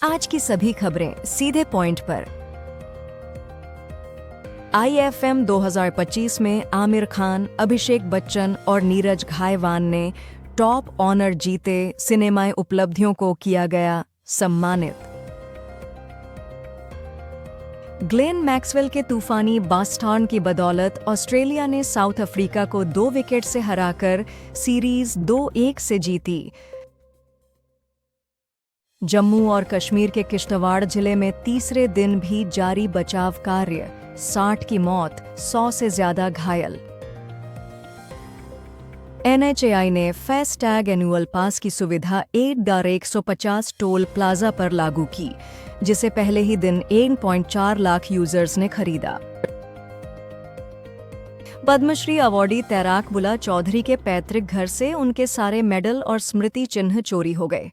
आज की सभी खबरें सीधे पॉइंट पर। IFM 2025 में आमिर खान, अभिषेक बच्चन और नीरज घायवान ने टॉप ऑनर जीते। सिनेमाई उपलब्धियों को किया गया सम्मानित। ग्लेन मैक्सवेल के तूफानी बास्टर्न की बदौलत ऑस्ट्रेलिया ने साउथ अफ्रीका को 2 विकेट से हराकर सीरीज 2-1 से जीती। जम्मू और कश्मीर के किश्तवाड़ जिले में तीसरे दिन भी जारी बचाव कार्य, 60 की मौत, 100 से ज्यादा घायल। NHAI ने फास्टैग एनुअल पास की सुविधा 8,150 टोल प्लाजा पर लागू की, जिसे पहले ही दिन 1.4 लाख यूजर्स ने खरीदा। पद्मश्री अवॉर्डी तैराक बुला चौधरी के पैतृक घर से उनके सारे मेडल और स्मृति चिन्ह चोरी हो गए।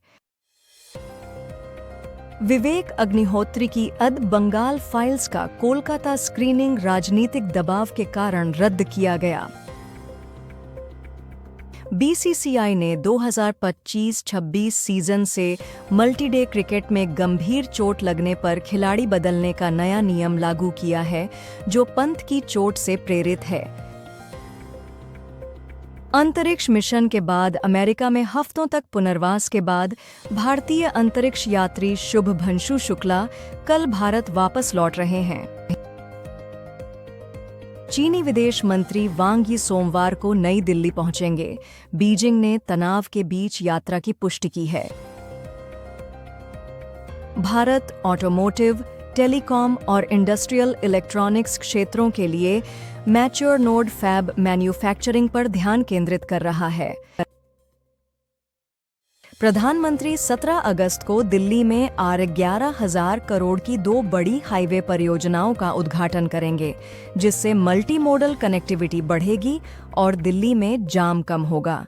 विवेक अग्निहोत्री की अद बंगाल फाइल्स का कोलकाता स्क्रीनिंग राजनीतिक दबाव के कारण रद्द किया गया। BCCI ने 2025-26 सीजन से मल्टीडे क्रिकेट में गंभीर चोट लगने पर खिलाड़ी बदलने का नया नियम लागू किया है, जो पंत की चोट से प्रेरित है। अंतरिक्ष मिशन के बाद अमेरिका में हफ्तों तक पुनर्वास के बाद भारतीय अंतरिक्ष यात्री शुभभंशु शुक्ला कल भारत वापस लौट रहे हैं। चीनी विदेश मंत्री वांग यी सोमवार को नई दिल्ली पहुंचेंगे। बीजिंग ने तनाव के बीच यात्रा की पुष्टि की है। भारत ऑटोमोटिव, टेलीकॉम और इंडस्ट्रियल इलेक्ट्रॉनिक्स क्षेत्रों के लिए मैच्योर नोड फैब मैन्युफैक्चरिंग पर ध्यान केंद्रित कर रहा है। प्रधानमंत्री 17 अगस्त को दिल्ली में 11,000 करोड़ की 2 बड़ी हाईवे परियोजनाओं का उद्घाटन करेंगे, जिससे मल्टी मोडल कनेक्टिविटी बढ़ेगी और दिल्ली में जाम कम होगा।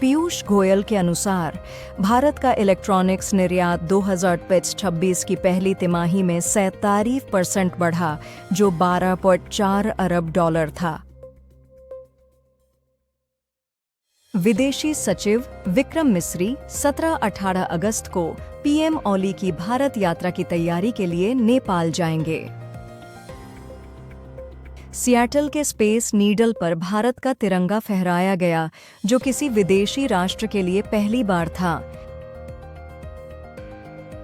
पीयूष गोयल के अनुसार भारत का इलेक्ट्रॉनिक्स निर्यात 2025-26 की पहली तिमाही में 47% बढ़ा, जो $12.4 अरब था। विदेशी सचिव विक्रम मिस्री 17-18 अगस्त को PM ओली की भारत यात्रा की तैयारी के लिए नेपाल जाएंगे। सियाटल के स्पेस नीडल पर भारत का तिरंगा फहराया गया, जो किसी विदेशी राष्ट्र के लिए पहली बार था।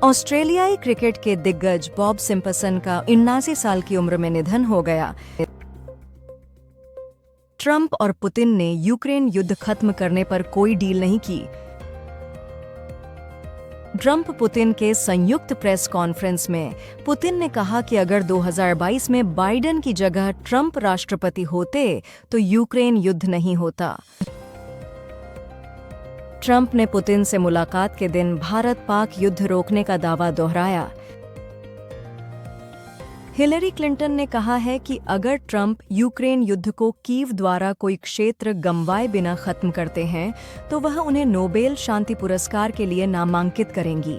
ऑस्ट्रेलियाई क्रिकेट के दिग्गज बॉब सिम्पसन का 79 साल की उम्र में निधन हो गया। ट्रंप और पुतिन ने यूक्रेन युद्ध खत्म करने पर कोई डील नहीं की। ट्रंप पुतिन के संयुक्त प्रेस कॉन्फ्रेंस में पुतिन ने कहा कि अगर 2022 में बाइडेन की जगह ट्रंप राष्ट्रपति होते तो यूक्रेन युद्ध नहीं होता। ट्रंप ने पुतिन से मुलाकात के दिन भारत-पाक युद्ध रोकने का दावा दोहराया। हिलरी क्लिंटन ने कहा है कि अगर ट्रंप यूक्रेन युद्ध को कीव द्वारा कोई क्षेत्र गंवाए बिना खत्म करते हैं तो वह उन्हें नोबेल शांति पुरस्कार के लिए नामांकित करेंगी।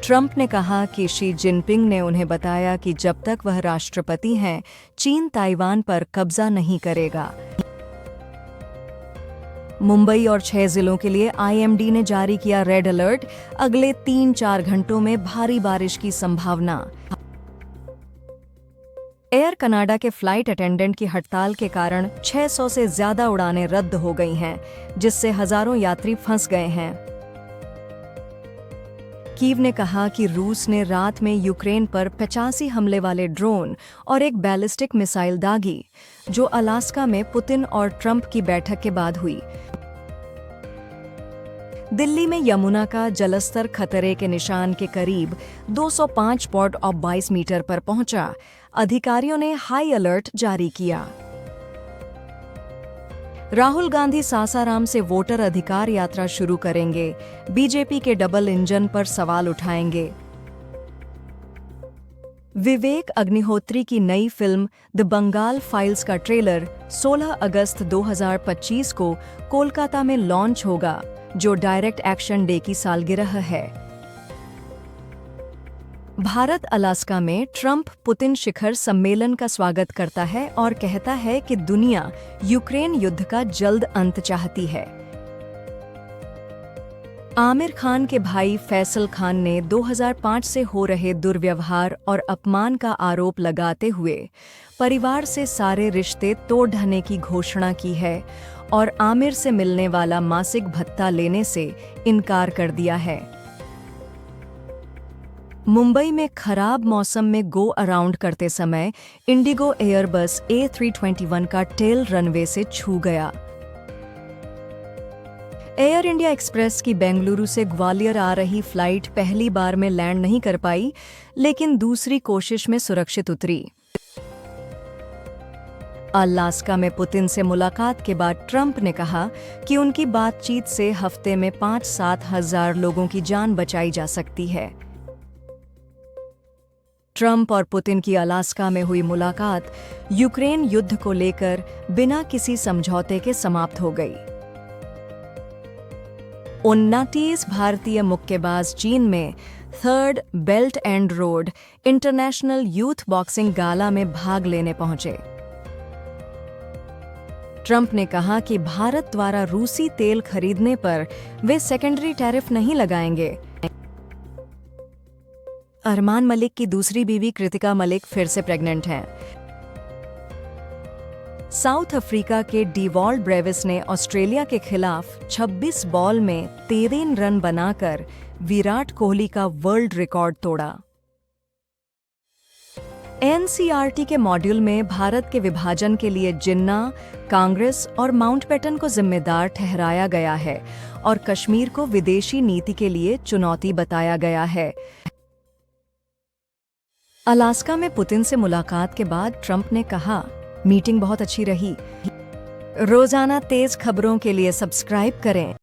ट्रंप ने कहा कि शी जिनपिंग ने उन्हें बताया कि जब तक वह राष्ट्रपति हैं, चीन ताइवान पर कब्जा नहीं करेगा। मुंबई और 6 जिलों के लिए IMD ने जारी किया रेड अलर्ट, अगले 3-4 घंटों में भारी बारिश की संभावना। एयर कनाडा के फ्लाइट अटेंडेंट की हड़ताल के कारण 600 से ज्यादा उड़ानें रद्द हो गई हैं, जिससे हजारों यात्री फंस गए हैं। कीव ने कहा कि रूस ने रात में यूक्रेन पर 85 हमले वाले ड्रोन और एक बैलिस्टिक मिसाइल दागी, जो अलास्का में पुतिन और ट्रंप की बैठक के बाद हुई। दिल्ली में यमुना का जलस्तर खतरे के निशान के करीब 205.22 मीटर पर पहुंचा। अधिकारियों ने हाई अलर्ट जारी किया। राहुल गांधी सासाराम से वोटर अधिकार यात्रा शुरू करेंगे। बीजेपी के डबल इंजन पर सवाल उठाएंगे। विवेक अग्निहोत्री की नई फिल्म द बंगाल फाइल्स का ट्रेलर 16 अगस्त 2025 को कोलकाता में लॉन्च होगा, जो डायरेक्ट एक्शन डे की सालगिरह है। भारत अलास्का में ट्रंप पुतिन शिखर सम्मेलन का स्वागत करता है और कहता है कि दुनिया यूक्रेन युद्ध का जल्द अंत चाहती है। आमिर खान के भाई फैसल खान ने 2005 से हो रहे दुर्व्यवहार और अपमान का आरोप लगाते हुए परिवार से सारे रिश्ते तोड़ ढाने की घोषणा की है और आमिर से मिलने वाला मासिक भत्ता लेने से इनकार कर दिया है। मुंबई में खराब मौसम में गो अराउंड करते समय इंडिगो एयरबस A321 का टेल रनवे से छू गया। एयर इंडिया एक्सप्रेस की बेंगलुरु से ग्वालियर आ रही फ्लाइट पहली बार में लैंड नहीं कर पाई, लेकिन दूसरी कोशिश में सुरक्षित उतरी। अलास्का में पुतिन से मुलाकात के बाद ट्रंप ने कहा कि उनकी बातचीत से हफ्ते में 5-7 हजार लोगों की जान बचाई जा सकती है। ट्रंप और पुतिन की अलास्का में हुई मुलाकात यूक्रेन युद्ध को लेकर बिना किसी समझौते के समाप्त हो गई। 29 भारतीय मुक्केबाज चीन में 3rd belt and road international youth boxing gala में भाग लेने पहुंचे। ट्रंप ने कहा कि भारत द्वारा रूसी तेल खरीदने पर वे सेकेंडरी टैरिफ नहीं लगाएंगे। अरमान मलिक की दूसरी बीवी कृतिका मलिक फिर से प्रेग्नेंट हैं। साउथ अफ्रीका के डीवॉल्ड ब्रेविस ने ऑस्ट्रेलिया के खिलाफ 26 बॉल में 13 रन बनाकर विराट कोहली का वर्ल्ड रिकॉर्ड तोड़ा। एनसीईआरटी के मॉड्यूल में भारत के विभाजन के लिए जिन्ना, कांग्रेस और माउंटबेटन को जिम्मेदार ठहराया गया है और कश्मीर को विदेशी नीति के लिए चुनौती बताया गया है। अलास्का में पुतिन से मुलाकात के बाद ट्रंप ने कहा, मीटिंग बहुत अच्छी रही। रोजाना तेज खबरों के लिए सब्सक्राइब करें।